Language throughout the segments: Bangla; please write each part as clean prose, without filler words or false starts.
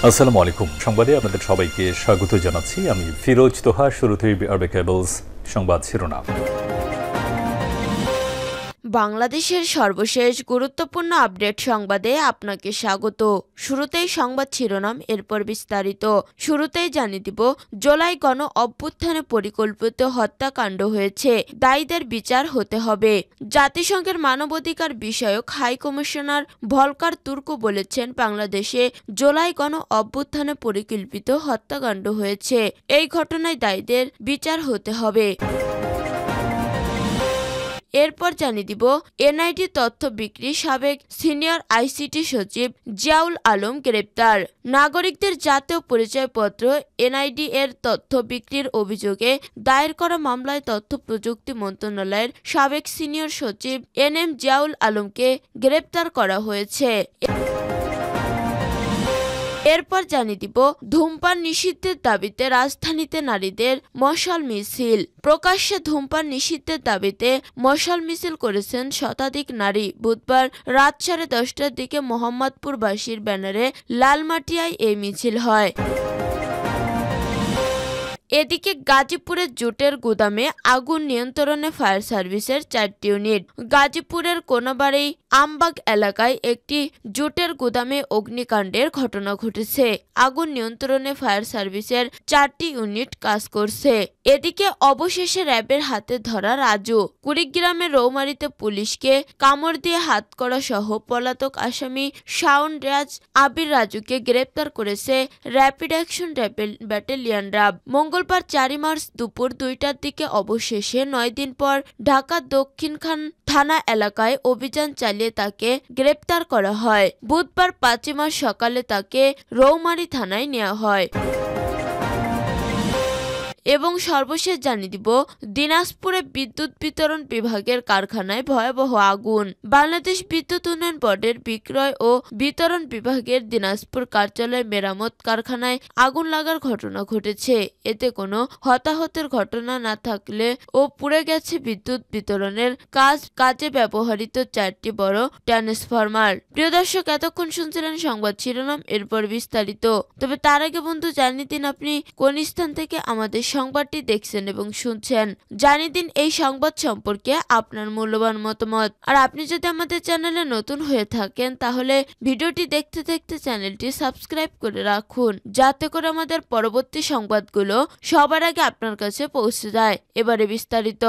আসসালামু আলাইকুম। সংবাদে আপনাদের সবাইকে স্বাগত জানাচ্ছি। আমি ফিরোজ তোহা। শুরুতেই আরবে কেবলস সংবাদ শিরোনাম। বাংলাদেশের সর্বশেষ গুরুত্বপূর্ণ আপডেট সংবাদে আপনাকে স্বাগত। শুরুতেই সংবাদ শিরোনাম, এরপর বিস্তারিত। শুরুতেই জানিয়ে দিব, জুলাই গণ অভ্যুত্থানে পরিকল্পিত হত্যাকাণ্ড হয়েছে, দায়ীদের বিচার হতে হবে। জাতিসংঘের মানবাধিকার বিষয়ক হাই কমিশনার ভলকার তুর্ক বলেছেন, বাংলাদেশে জুলাই গণ অভ্যুত্থানে পরিকল্পিত হত্যাকাণ্ড হয়েছে, এই ঘটনায় দায়ীদের বিচার হতে হবে। এরপর জানিয়ে দিব, এনআইডি তথ্য বিক্রি সাবেক সিনিয়র আইসিটি সচিব জিয়াউল আলম গ্রেপ্তার। নাগরিকদের জাতীয় পরিচয়পত্র এনআইডি এর তথ্য বিক্রির অভিযোগে দায়ের করা মামলায় তথ্য প্রযুক্তি মন্ত্রণালয়ের সাবেক সিনিয়র সচিব এনএম জিয়াউল আলমকে গ্রেপ্তার করা হয়েছে। এরপর জানিয়ে দিব, ধূমপান নিষিদ্ধের দাবিতে রাজধানীতে নারীদের মশাল মিছিল। প্রকাশ্যে ধূমপান নিষিদ্ধের দাবিতে মশাল মিছিল করেছেন শতাধিক নারী। বুধবার রাত 10:30টার দিকে মোহাম্মদপুরবাসীর ব্যানারে লালমাটিয়ায় এই মিছিল হয়। এদিকে গাজীপুরের জুটের গুদামে আগুন নিয়ন্ত্রণে ফায়ার সার্ভিসের 4টি ইউনিট। গাজীপুরের কোনাবাড়ি আমবাগ এলাকায় একটি জুটের গুদামে অগ্নিকাণ্ডের ঘটনা ঘটেছে। আগুন নিয়ন্ত্রণে ফায়ার সার্ভিসের 4টি ইউনিট কাজ করছে। এদিকে অবশেষে র্যাবের হাতে ধরা রাজু। কুড়িগ্রামের রৌমারীতে পুলিশকে কামড় দিয়ে হাতকড়া সহ পলাতক আসামি শাওন রাজ আবির রাজুকে গ্রেপ্তার করেছে র্যাপিড অ্যাকশন ব্যাটালিয়ন র্যাব। মঙ্গলবার 4 মার্চ দুপুর 2টার দিকে অবশেষে 9 দিন পর ঢাকা দক্ষিণখান থানা এলাকায় অভিযান চালিয়ে তাকে গ্রেপ্তার করা হয়। বুধবার 5 মার্চ সকালে তাকে রৌমারী থানায় নেওয়া হয়। এবং সর্বশেষ জানিয়ে দিব, দিনাজপুরে বিদ্যুৎ বিতরণ বিভাগের কারখানায় ভয়াবহ আগুন। বাংলাদেশ বিদ্যুৎ উন্নয়ন বোর্ডের বিক্রয় ও বিতরণ বিভাগের দিনাজপুর কার্যালয় মেরামত কারখানায় আগুন লাগার ঘটনা ঘটেছে। এতে কোনো হতাহতের ঘটনা না থাকলে ও পুড়ে গেছে বিদ্যুৎ বিতরণের কাজে ব্যবহৃত 4টি বড় ট্রান্সফরমার। প্রিয় দর্শক, এতক্ষণ শুনছিলেন সংবাদ শিরোনাম, এরপর বিস্তারিত। তবে তার আগে বন্ধু, জানিয়ে দিন আপনি কোন স্থান থেকে আমাদের সংবাদটি দেখছেন এবং শুনছেন। জানিয়ে দিন এই সংবাদ সম্পর্কে আপনার মূল্যবান মতামত। আর আপনি যদি আমাদের চ্যানেলে নতুন হয়ে থাকেন, তাহলে ভিডিওটি দেখতে দেখতে চ্যানেলটি সাবস্ক্রাইব করে রাখুন, যাতে করে আমাদের পরবর্তী সংবাদগুলো সবার আগে আপনার কাছে পৌঁছে যায়। এবারে বিস্তারিত।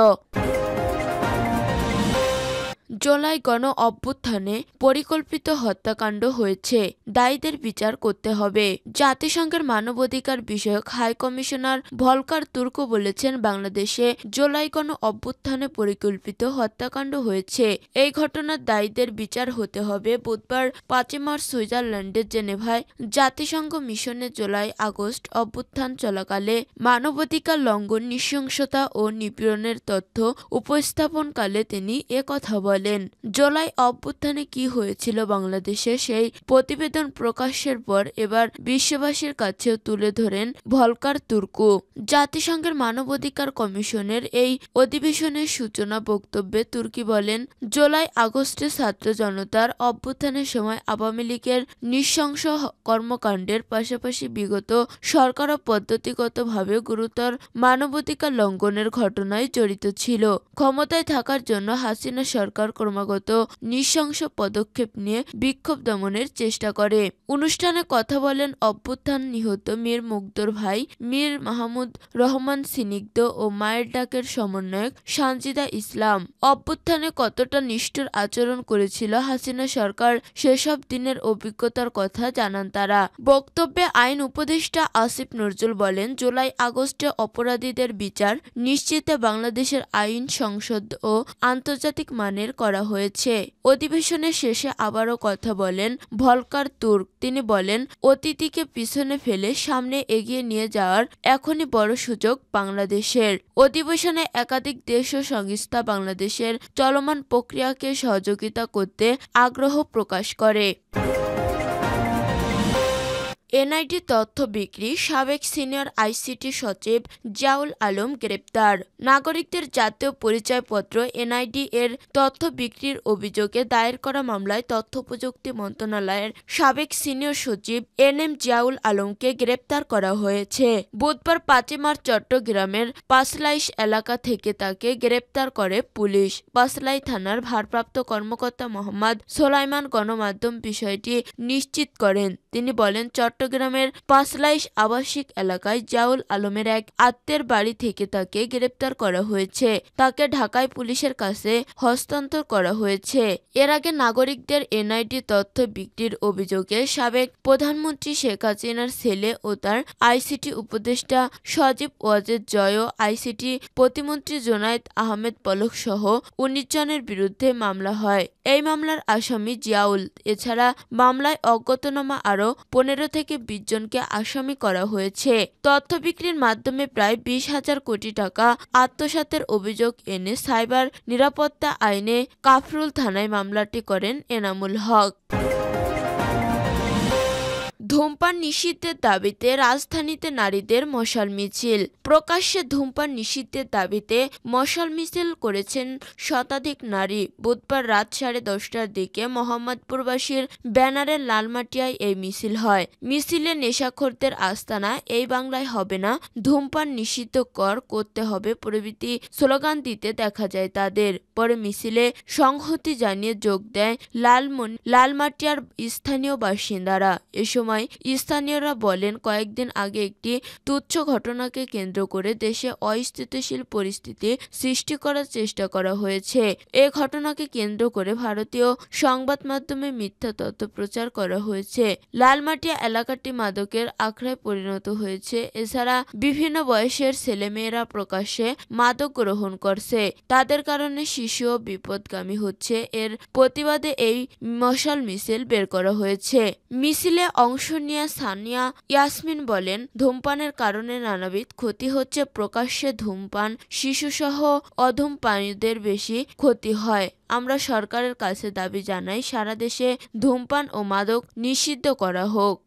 জুলাই গণ অভ্যুত্থানে পরিকল্পিত হত্যাকাণ্ড হয়েছে, দায়ীদের বিচার করতে হবে। জাতিসংঘের মানবাধিকার বিষয়ক হাই কমিশনার ভলকার তুর্ক বলেছেন, বাংলাদেশে জুলাই গণ অভ্যুত্থানে পরিকল্পিত হত্যাকাণ্ড হয়েছে, এই ঘটনার দায়ীদের বিচার হতে হবে। বুধবার 5 মার্চ সুইজারল্যান্ডের জেনেভায় জাতিসংঘ মিশনে জুলাই আগস্ট অভ্যুত্থান চলাকালে মানবাধিকার লঙ্ঘন, নৃশংসতা ও নিপীড়নের তথ্য উপস্থাপনকালে তিনি একথা বলেন। জুলাই অভ্যুত্থানে কি হয়েছিল বাংলাদেশে, সেই প্রতিবেদন প্রকাশের পর এবার বিশ্ববাসীর কাছেও তুলে ধরেন ভলকার তুর্ক। জাতিসংঘের মানবাধিকার কমিশনের এই অধিবেশনের সূচনা বক্তব্যে তুর্কি বলেন, জুলাই আগস্টে ছাত্র জনতার অভ্যুত্থানের সময় আওয়ামী লীগের নৃশংস কর্মকাণ্ডের পাশাপাশি বিগত সরকারও পদ্ধতিগতভাবে গুরুতর মানবাধিকার লঙ্ঘনের ঘটনায় জড়িত ছিল। ক্ষমতায় থাকার জন্য হাসিনা সরকার ক্রমাগত নৃশংস পদক্ষেপ নিয়ে বিক্ষোভ দমনের চেষ্টা করে। অনুষ্ঠানে কথা বলেন অভ্যুত্থান নিহত মীর মুগ্ধর ভাই মীর মাহমুদ রহমান স্নিগ্ধ ও মায়ের ডাকের সমন্বয়ক সানজিদা ইসলাম। অভ্যুত্থানে কতটা নিষ্ঠুর আচরণ করেছিল হাসিনা সরকার, সেসব দিনের অভিজ্ঞতার কথা জানান তারা। বক্তব্যে আইন উপদেষ্টা আসিফ নজরুল বলেন, জুলাই আগস্টে অপরাধীদের বিচার নিশ্চিতে বাংলাদেশের আইন, সংসদ ও আন্তর্জাতিক মানের করা হয়েছে। অধিবেশনের শেষে আবারও কথা বলেন ভলকার তুর্ক। তিনি বলেন, অতীতকে পিছনে ফেলে সামনে এগিয়ে নিয়ে যাওয়ার এখনই বড় সুযোগ বাংলাদেশের। অধিবেশনে একাধিক দেশ ও সংস্থা বাংলাদেশের চলমান প্রক্রিয়াকে সহযোগিতা করতে আগ্রহ প্রকাশ করে। এনআইডি তথ্য বিক্রি, সাবেক সিনিয়র আইসিটি সচিব জিয়াউল আলম গ্রেপ্তার। নাগরিকদের জাতীয় পরিচয়পত্র এনআইডি এর তথ্য বিক্রির অভিযোগে দায়ের করা মামলায় তথ্য প্রযুক্তি মন্ত্রণালয়ের সাবেক সিনিয়র সচিব এনএম জিয়াউল আলমকে গ্রেপ্তার করা হয়েছে। বুধবার 5 মার্চ চট্টগ্রামের পাঁচলাইশ এলাকা থেকে তাকে গ্রেপ্তার করে পুলিশ। পাঁচলাই থানার ভারপ্রাপ্ত কর্মকর্তা মোহাম্মদ সোলাইমান গণমাধ্যম বিষয়টি নিশ্চিত করেন। তিনি বলেন, চট্টগ্রামের পাঁচলাইশ আবাসিক এলাকায় জিয়াউল আলমের এক আত্মীয়ের বাড়ি থেকে তাকে গ্রেপ্তার করা হয়েছে। তাকে ঢাকায় পুলিশের কাছে হস্তান্তর করা হয়েছে। এর আগে নাগরিকদের এনআইডি তথ্য বিক্রির অভিযোগে সাবেক প্রধানমন্ত্রী শেখ হাসিনার ছেলে ও তার আইসিটি উপদেষ্টা সজীব ওয়াজেদ জয়, আইসিটি প্রতিমন্ত্রী জোনায়েদ আহমেদ পলক সহ 19 জনের বিরুদ্ধে মামলা হয়। এই মামলার আসামি জিয়াউল। এছাড়া মামলায় অজ্ঞাতনামা আরও 15 থেকে 20 জনকে আসামি করা হয়েছে। তথ্য বিক্রির মাধ্যমে প্রায় 20,000 কোটি টাকা আত্মসাতের অভিযোগ এনে সাইবার নিরাপত্তা আইনে কাফরুল থানায় মামলাটি করেন এনামুল হক। ধূমপান নিষিদ্ধের দাবিতে রাজধানীতে নারীদের মশাল মিছিল। প্রকাশ্যে ধূমপান নিষিদ্ধের দাবিতে মশাল মিছিল করেছেন শতাধিক নারী। বুধবার রাত 10:30টার দিকে মোহাম্মদপুরবাসীর ব্যানারে লালমাটিয়ায় এই মিছিল হয়। মিছিলে নেশাখোরদের আস্তানা এই বাংলায় হবে না, ধূমপান নিষিদ্ধ করতে হবে প্রভৃতি স্লোগান দিতে দেখা যায় তাদের। পরে মিছিলে সংহতি জানিয়ে যোগ দেয় লালমাটিয়ার স্থানীয় বাসিন্দারা। এ সময় স্থানীয়রা বলেন, কয়েকদিন আগে একটি তুচ্ছ ঘটনাকে কেন্দ্র করে দেশে অস্থিতিশীল পরিস্থিতি সৃষ্টি করার চেষ্টা করা হয়েছে। এ ঘটনাকে কেন্দ্র করে ভারতীয় সংবাদ মাধ্যমে মিথ্যা তথ্য প্রচার করা হয়েছে। লালমাটিয়া এলাকাটি মাদকের আখড়ায় পরিণত হয়েছে। এছাড়া বিভিন্ন বয়সের ছেলেমেয়েরা প্রকাশ্যে মাদক গ্রহণ করছে। তাদের কারণে শিশুও বিপদগামী হচ্ছে। এর প্রতিবাদে এই মশাল মিছিল বের করা হয়েছে। মিছিলে অংশ নিয়ে সানিয়া ইয়াসমিন বলেন, ধূমপানের কারণে নানাবিধ ক্ষতি হচ্ছে। প্রকাশ্যে ধূমপান শিশুসহ অধূমপায়ীদের বেশি ক্ষতি হয়। আমরা সরকারের কাছে দাবি জানাই, সারা দেশে ধূমপান ও মাদক নিষিদ্ধ করা হোক।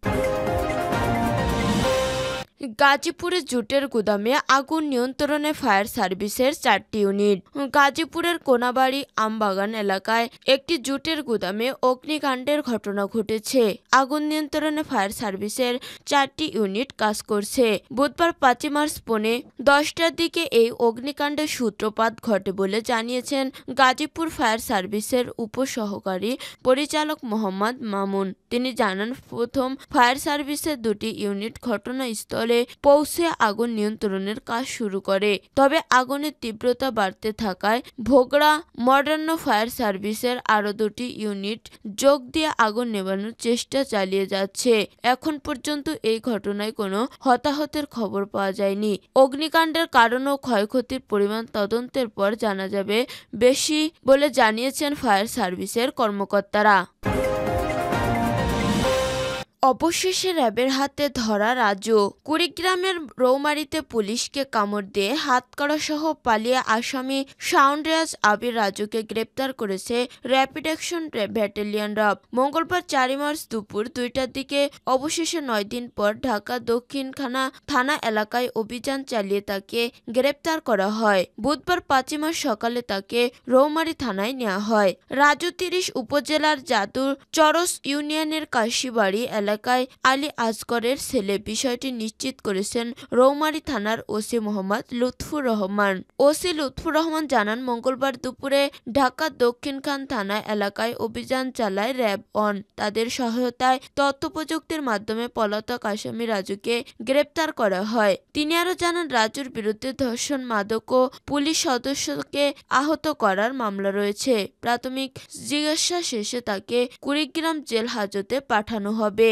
গাজীপুরে জুটের গুদামে আগুন নিয়ন্ত্রণে ফায়ার সার্ভিসের 4টি ইউনিট। গাজীপুরের কোনাবাড়ি আমবাগান এলাকায় একটি জুটের গুদামে অগ্নিকাণ্ডের ঘটনা ঘটেছে। আগুন নিয়ন্ত্রণে ফায়ার সার্ভিসের 4টি ইউনিট কাজ করছে। বুধবার 5 মার্চ পৌনে 10টার দিকে এই অগ্নিকাণ্ডের সূত্রপাত ঘটে বলে জানিয়েছেন গাজীপুর ফায়ার সার্ভিসের উপসহকারী পরিচালক মোহাম্মদ মামুন। তিনি জানান, প্রথম ফায়ার সার্ভিসের 2টি ইউনিট ঘটনাস্থলে পৌঁছে আগুন নিয়ন্ত্রণের কাজ শুরু করে। তবে আগুনের তীব্রতা বাড়তে থাকায় ভোগড়া মডার্ন ফায়ার সার্ভিসের আরও 2টি ইউনিট যোগ দিয়ে আগুন নেভানোর চেষ্টা চালিয়ে যাচ্ছে। এখন পর্যন্ত এই ঘটনায় কোনো হতাহতের খবর পাওয়া যায়নি। অগ্নিকাণ্ডের কারণ ও ক্ষয়ক্ষতির পরিমাণ তদন্তের পর জানা যাবে বেশি বলে জানিয়েছেন ফায়ার সার্ভিসের কর্মকর্তারা। অবশেষে র্যাবের হাতে ধরা রাজু। কুড়িগ্রামের রৌমারীতে পুলিশকে কামড় দিয়ে হাতকড়া সহ পালিয়ে আসামি সাউন্ডরাজ আবির রাজুকে গ্রেপ্তার করেছে র্যাপিড অ্যাকশন ব্যাটালিয়ন র্যাব। মঙ্গলবার 4 মার্চ দুপুর 2টার দিকে অবশেষে 9 দিন পর ঢাকা দক্ষিণখানা থানা এলাকায় অভিযান চালিয়ে তাকে গ্রেপ্তার করা হয়। বুধবার 5 মার্চ সকালে তাকে রৌমারী থানায় নেওয়া হয়। রাজু 30 উপজেলার জাদুর চরস ইউনিয়নের কাশিবাড়ি এলাকায় আলী আজগরের ছেলে। বিষয়টি নিশ্চিত করেছেন রৌমারী থানার ওসি মোহাম্মদ লুৎফুর রহমান। ওসি লুৎফুর রহমান জানান, মঙ্গলবার দুপুরে ঢাকা দক্ষিণখান থানা এলাকায় অভিযান চালায় র্যাব অন। তাদের সহায়তায় তথ্য প্রযুক্তির মাধ্যমে পলাতক আসামি রাজুকে গ্রেপ্তার করা হয়। তিনি আরো জানান, রাজুর বিরুদ্ধে ধর্ষণ, মাদক ও পুলিশ সদস্যকে আহত করার মামলা রয়েছে। প্রাথমিক জিজ্ঞাসা শেষে তাকে কুড়িগ্রাম জেল হাজতে পাঠানো হবে।